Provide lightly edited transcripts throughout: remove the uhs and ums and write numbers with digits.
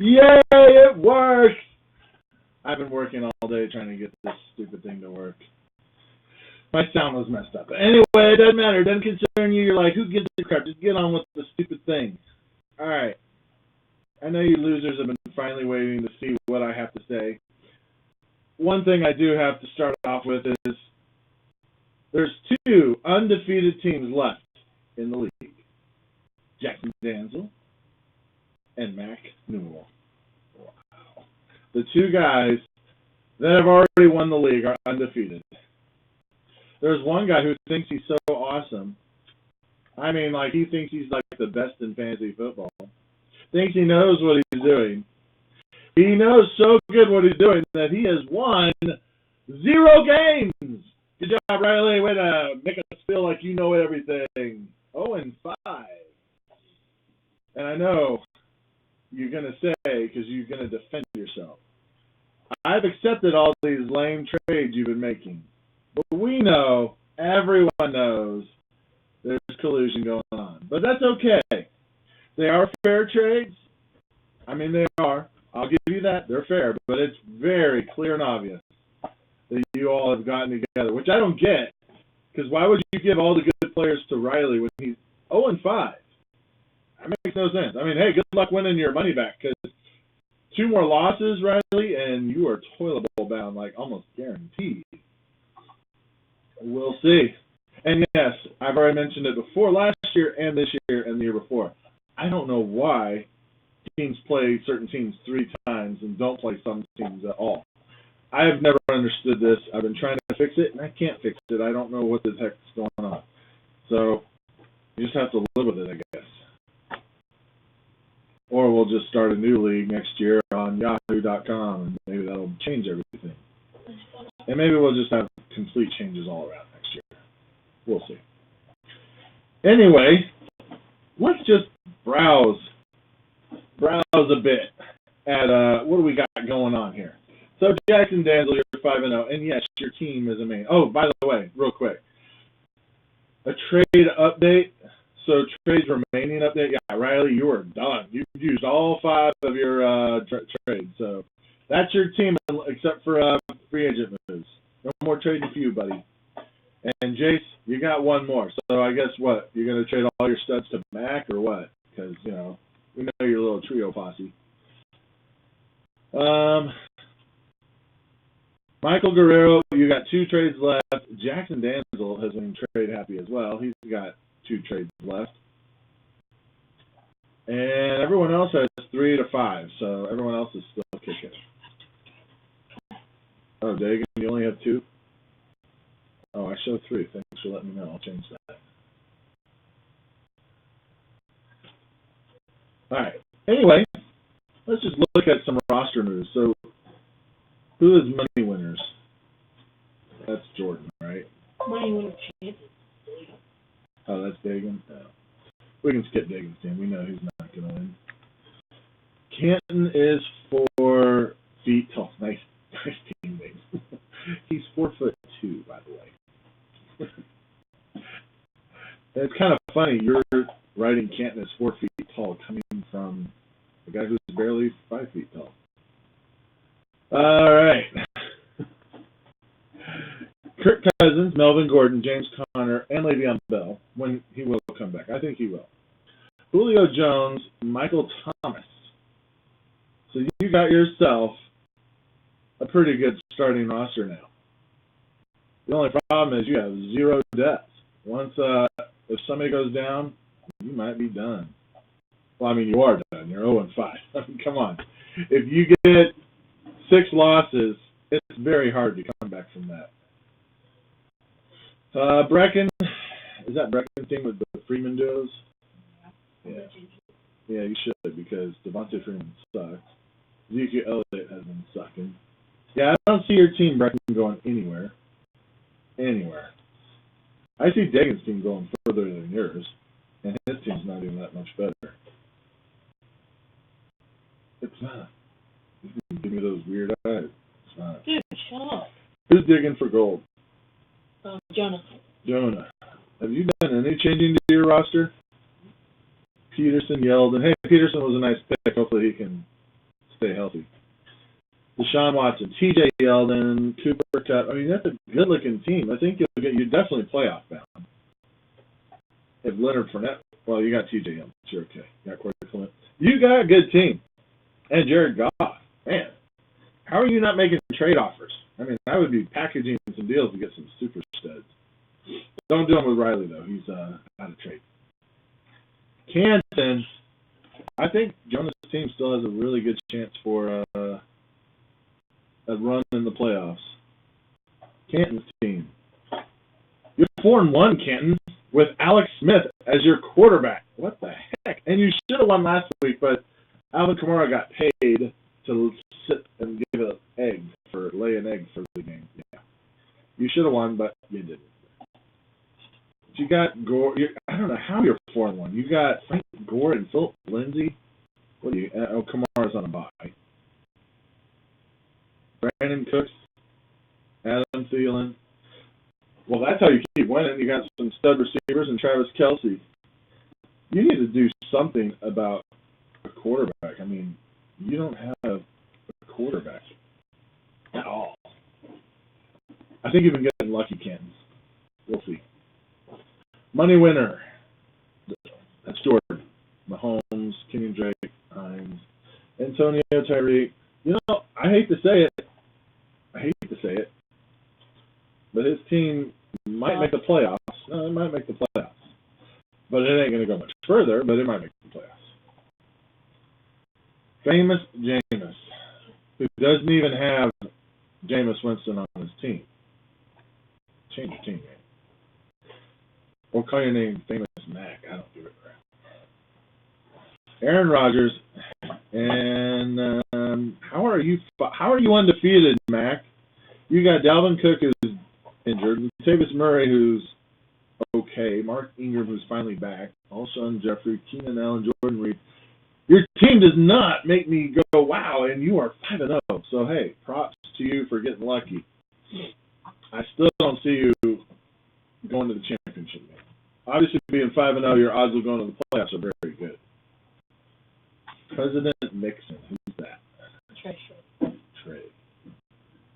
Yay, it works! I've been working all day trying to get this stupid thing to work. My sound was messed up. But anyway, it doesn't matter. It doesn't concern you. You're like, who gives a crap? Just get on with the stupid thing. All right. I know you losers have been finally waiting to see what I have to say. One thing I do have to start off with is there's 2 undefeated teams left in the league. Jackson Danzel and Mac Newell. Wow. The 2 guys that have already won the league are undefeated. There's one guy who thinks he's so awesome. I mean, like, he thinks he's like the best in fantasy football. Thinks he knows what he's doing. He knows so good what he's doing that he has won 0 games. Good job, Riley. Way to make us feel like you know everything. 0-5. And I know you're going to say, because you're going to defend yourself, I've accepted all these lame trades you've been making. But we know, everyone knows, there's collusion going on. But that's okay. They are fair trades. I mean, they are. I'll give you that. They're fair. But it's very clear and obvious that you all have gotten together, which I don't get. Because why would you give all the good players to Riley when he's 0-5? That makes no sense. I mean, hey, good luck winning your money back. Because 2 more losses, Riley, and you are toilet bowl bound, like almost guaranteed. We'll see. And yes, I've already mentioned it before, last year and this year and the year before. I don't know why teams play certain teams 3 times and don't play some teams at all. I have never understood this. I've been trying to fix it, and I can't fix it. I don't know what the heck's going on. So you just have to live with it, I guess. Or we'll just start a new league next year on yahoo.com, and maybe that'll change everything. And maybe we'll just have complete changes all around next year. We'll see. Anyway, let's just browse a bit at what do we got going on here. So Jackson Danzel, you're 5-0, and yes, your team is amazing. Oh, by the way, real quick, a trade update. So trades remaining update. Yeah, Riley, you are done. You've used all 5 of your trades. So that's your team, except for free agent moves. No more trading for you, buddy. And Jace, you got 1 more. So I guess what? You're going to trade all your studs to Mac or what? Because, you know, we know your little trio posse. Michael Guerrero, you got 2 trades left. Jackson Danzel has been trade happy as well. He's got 2 trades left. And everyone else has 3 to 5, so everyone else is still kicking. Oh, Dagan, you only have 2? Oh, I show 3. Thanks for letting me know. I'll change that. All right. Anyway, let's just look at some roster moves. So, who is money winners? That's Jordan, right? Money winners. Oh, that's Dagan? No. We can skip Dagan's team. We know he's not going to win. Canton is 4 feet tall. Nice team name. He's 4'2", by the way. It's kind of funny. You're writing Canton as 4 feet tall, coming from a guy who's barely 5 feet tall. All right. Kirk Cousins, Melvin Gordon, James Conner, and Le'Veon Bell, when he will come back. I think he will. Julio Jones, Michael Thomas. So you got yourself a pretty good starting roster now. The only problem is you have 0 depth. Once if somebody goes down, you might be done. Well, I mean, you are done. You're 0-5. I mean, come on. If you get 6 losses, it's very hard to come back from that. Brecken, is that Brecken's team with the Freeman duos? Yeah. Yeah, you should, because Devontae Freeman sucks. Ezekiel Elliott has been sucking. Yeah, I don't see your team, Brecken, going anywhere. I see Dagan's team going further than yours, and his team's not even that much better. It's not. Give me those weird eyes. It's not. Dude, shut up. Who's digging for gold? Jonah. Have you done any changing to your roster? Peterson, Yeldon. Hey, Peterson was a nice pick. Hopefully he can stay healthy. Deshaun Watson, T.J. Yeldon, Cooper Kupp. I mean, that's a good-looking team. I think you're definitely playoff bound. If Leonard Fournette, well, you got T.J. Yeldon. You're okay. You got Corey Clement. You got a good team. And Jared Goff. Man, how are you not making trade offers? I mean, I would be packaging some deals to get some super studs. Don't do them with Riley, though. He's out of trade. Canton, I think Jonah's team still has a really good chance for a run in the playoffs. Canton's team. You're 4-1, Canton, with Alex Smith as your quarterback. What the heck? And you should have won last week, but Alvin Kamara got paid to sit and give lay an egg for the game. Yeah. You should have won, but you didn't. You got Gore. I don't know how you're 4-1. You got Frank Gore and Philip Lindsay. What do you? Kamara's on a bye. Brandon Cooks, Adam Thielen. Well, that's how you keep winning. You got some stud receivers and Travis Kelce. You need to do something about a quarterback. I mean, you don't have a quarterback at all. I think you've been getting lucky, Canton. We'll see. Money winner. That's Jordan. Mahomes, Kenny Drake, Hines, Antonio Tyree. You know, I hate to say it. But his team might make the playoffs. No, it might make the playoffs. But it ain't going to go much further, but it might make the playoffs. Famous Jameis, who doesn't even have Jameis Winston on his team. Change your team, man. Or call your name Famous Mac. I don't give a crap. Aaron Rodgers, and how are you undefeated, Mac? You got Dalvin Cook who's injured, Latavius Murray who's okay, Mark Ingram who's finally back, Alshon Jeffrey, Keenan Allen, Jordan Reed. Your team does not make me go wow, and you are 5-0. So hey, props to you for getting lucky. I still don't see you going to the championship game. Obviously, being 5-0, your odds of going to the playoffs are very good. President Nixon, who's that? Trey.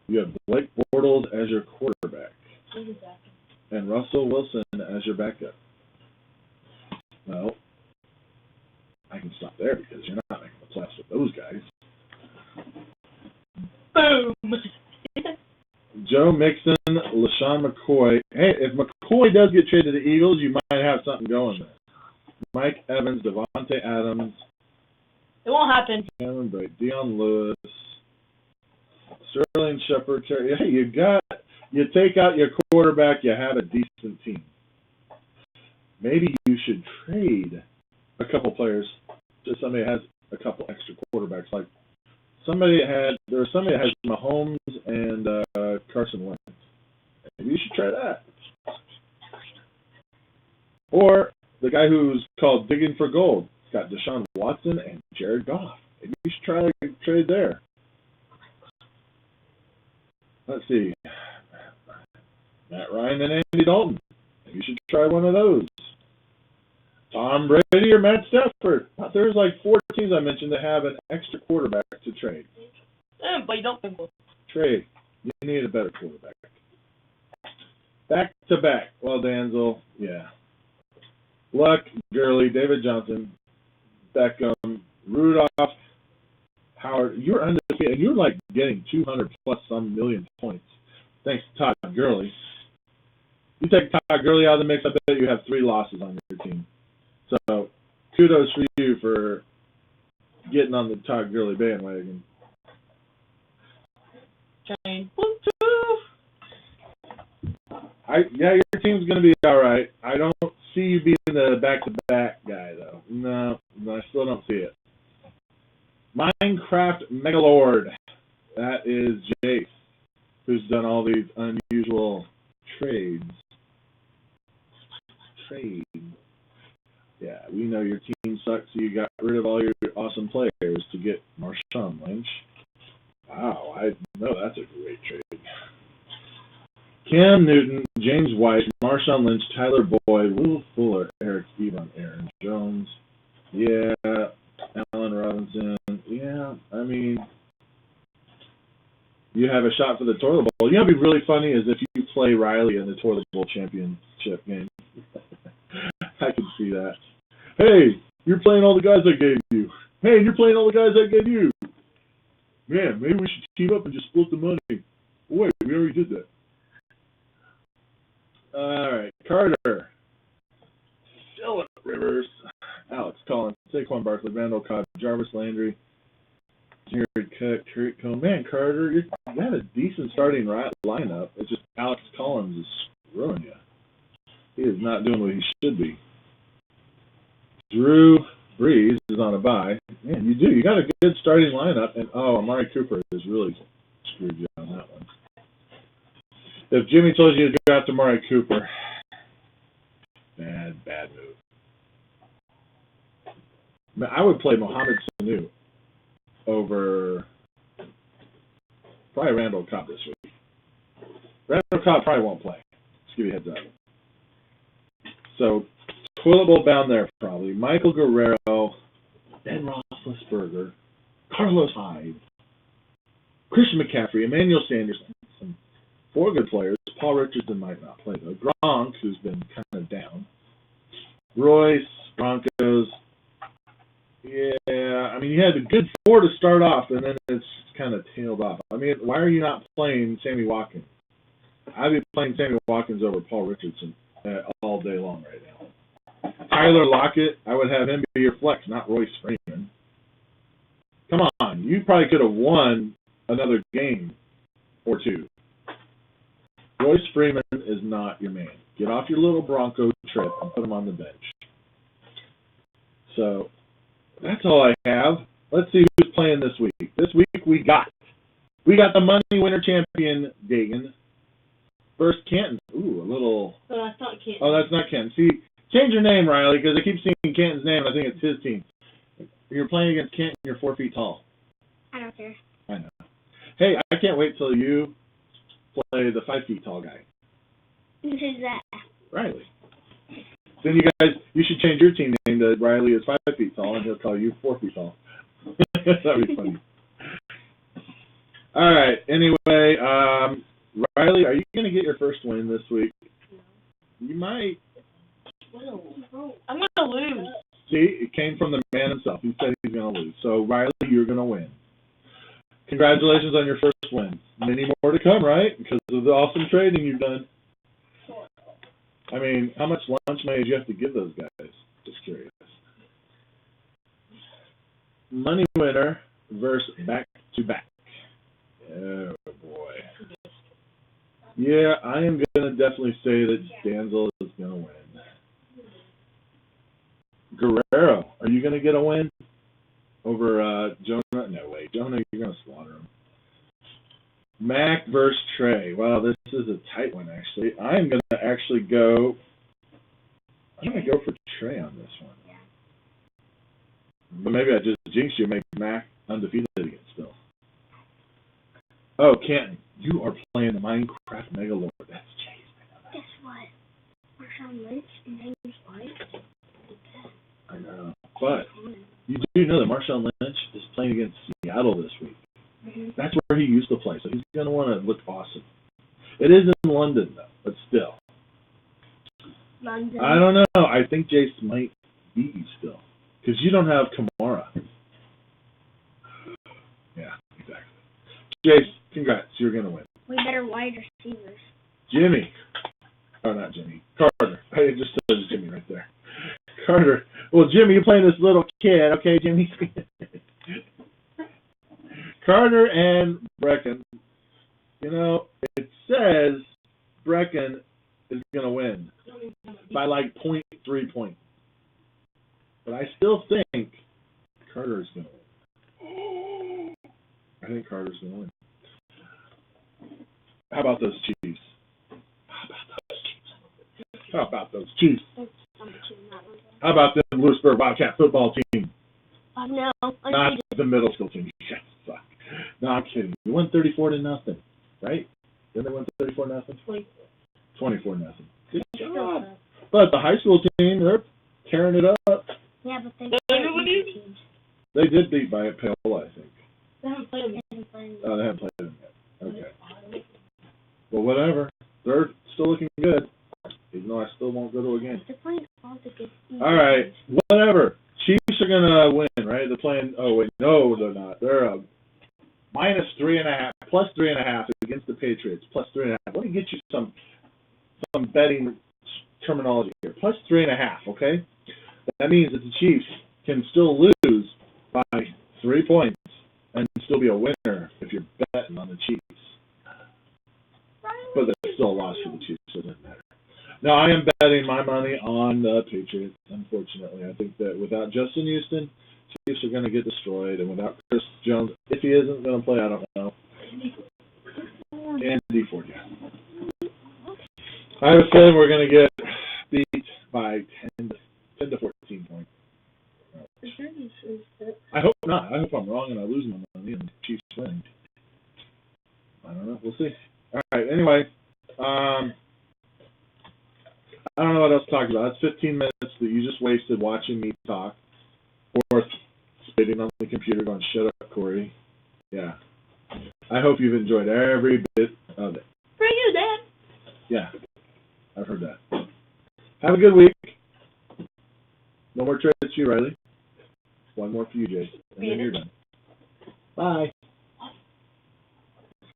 You have Blake Bortles as your quarterback. And Russell Wilson as your backup. Well, I can stop there because you're not making the playoffs with those guys. Boom! Joe Mixon, LaShawn McCoy. Hey, if McCoy does get traded to the Eagles, you might have something going there. Mike Evans, Devontae Adams. It won't happen. Cameron Brate, Deion Lewis, Sterling Shepard. Hey, you take out your quarterback, you have a decent team. Maybe you should trade a couple players to somebody that has a couple extra quarterbacks. Like there's somebody that has Mahomes and Carson Wentz. Maybe you should try that. Or the guy who's called Digging for Gold. He's got Deshaun Watson and Jared Goff. Maybe you should try to trade there. Let's see. Matt Ryan and Andy Dalton. Maybe you should try one of those. Tom Brady or Matt Stafford. There's like 4 teams I mentioned that have an extra quarterback to trade. But you don't think we'll Trade. You need a better quarterback. Back to back. Well, Danzel, yeah. Luck, Gurley, David Johnson, Beckham, Rudolph, Howard. You're undefeated. You're like getting 200 plus some million points. Thanks to Todd Gurley. You take Todd Gurley out of the mix, I bet you have 3 losses on your team. So, kudos for you for getting on the Todd Gurley bandwagon. train. Your team's going to be all right. I don't see you being the back-to-back guy, though. No, I still don't see it. Minecraft Megalord. That is Jace, who's done all these unusual trades. Yeah, we know your team sucks, so you got rid of all your awesome players to get Marshawn Lynch. Wow, I know that's a great trade. Cam Newton, James White, Marshawn Lynch, Tyler Boyd, Will Fuller, Eric Ebron, Aaron Jones. Yeah, Allen Robinson. comes in. Yeah, I mean, you have a shot for the toilet bowl. You know what'd be really funny is if you play Riley in the toilet bowl championship game. I can see that. Hey, you're playing all the guys I gave you. Hey, you're playing all the guys I gave you. Man, maybe we should team up and just split the money. Wait, we already did that. All right, Carter. Phillip Rivers. Alex Collins. Saquon Barkley. Randall Cobb. Jarvis Landry. Jared Cook. Tariq Cohen. Man, Carter, you had a decent starting lineup. It's just Alex Collins is screwing you. He is not doing what he should be. Drew Brees is on a bye. Man, you do. You got a good starting lineup. And, Amari Cooper has really screwed you on that one. If Jimmy told you to go after Amari Cooper, bad move. I would play Mohamed Sanu over probably Randall Cobb this week. Randall Cobb probably won't play. Just give you a heads up. So, toilet bowl bound there probably. Michael Guerrero, Ben Roethlisberger, Carlos Hyde, Christian McCaffrey, Emmanuel Sanders, some 4 good players. Paul Richardson might not play though. Gronk, who's been kind of down. Royce, Broncos. Yeah, I mean, you had a good 4 to start off, and then it's kind of tailed off. I mean, why are you not playing Sammy Watkins? I'd be playing Sammy Watkins over Paul Richardson all day long right now. Tyler Lockett, I would have him be your flex, not Royce Freeman. Come on, you probably could have won another game or 2. Royce Freeman is not your man. Get off your little Bronco trip and put him on the bench. So, that's all I have. Let's see who's playing this week. This week we got the money winner champion, Dagan, versus Canton. Ooh, a little. Oh, that's not Canton. Oh, that's not Canton. See, change your name, Riley, because I keep seeing Canton's name, and I think it's his team. You're playing against Canton, you're 4 feet tall. I don't care. I know. Hey, I can't wait till you play the 5 feet tall guy. Who's that? Riley. Then you should change your team name to Riley is 5 feet tall, and he'll call you 4 feet tall. That'd be funny. All right. Anyway, Riley, are you going to get your first win this week? No. You might. I'm going to lose. See, it came from the man himself. He said he's going to lose. So, Riley, you're going to win. Congratulations on your first win. Many more to come, right? Because of the awesome trading you've done. I mean, how much lunch money did you have to give those guys? Just curious. Money winner versus back-to-back. Oh, boy. Yeah, I am going to definitely say that Danzel is going to win. Guerrero, are you going to get a win over Jonah? No way. Jonah, you're going to slaughter him. Mac versus Trey. Wow, this is a tight one, actually. I'm going to actually go... I'm going to go for Trey on this one. But maybe I just jinxed you and make Mac undefeated again still. Oh, Canton, you are playing the Minecraft Megalord. That's Chase. Guess what? Marshawn Lynch and James White. I know. But you do know that Marshawn Lynch is playing against Seattle this week. Mm-hmm. That's where he used to play, so he's going to want to look awesome. It is in London, though, but still. London. I don't know. I think Jace might beat you still, because you don't have Kamara. Yeah, exactly. Jace, congrats. You're going to win. We better wide receivers. Jimmy. Oh, not Jimmy. Carter. I just said Jimmy right there. Carter. Well, Jimmy, you're playing this little kid. Okay, Jimmy? Carter and Brecken. You know, it says Brecken is going to win by like 0.3 points. But I still think Carter is going to win. I think Carter's going to win. How about those Chiefs? How about those Chiefs? How about them Louisburg Wildcat football team? No. Not the middle school team. You guys suck. No, I'm kidding. You won 34-0, right? Didn't they win 34-0? 24-0. Good job. But the high school team, they're tearing it up. Yeah, but they Everybody? teams. They did beat by Paola, I think. They haven't played them. Oh, they haven't played them yet. Okay. Well, whatever. They're still looking good, even though I still won't go to a game. They're playing all the good teams. All right, whatever. Chiefs are gonna win, right? They're playing. Oh wait, no, they're not. They're minus 3.5, plus 3.5 against the Patriots. Plus 3.5. Let me get you some betting terminology here. Plus 3.5. Okay. That means that the Chiefs can still lose by 3 points and still be a winner if you're betting on the Chiefs. But there's still a loss for the Chiefs, so it doesn't matter. Now, I am betting my money on the Patriots, unfortunately. I think that without Justin Houston, Chiefs are going to get destroyed, and without Chris Jones, if he isn't going to play, I don't know. And D Ford, yeah. I have a feeling we're going to get beat by 10 to 14 points. I hope not. I hope I'm wrong and I lose my money and the Chiefs win. I don't know. We'll see. All right. Anyway, I don't know what else to talk about. It's 15 minutes that you just wasted watching me talk or spitting on the computer going, shut up, Corey. Yeah. I hope you've enjoyed every bit of it. For you, Dad. Yeah. I've heard that. Have a good week. No more trades to you, Riley. One more for you, Jason. And then you're done. Bye.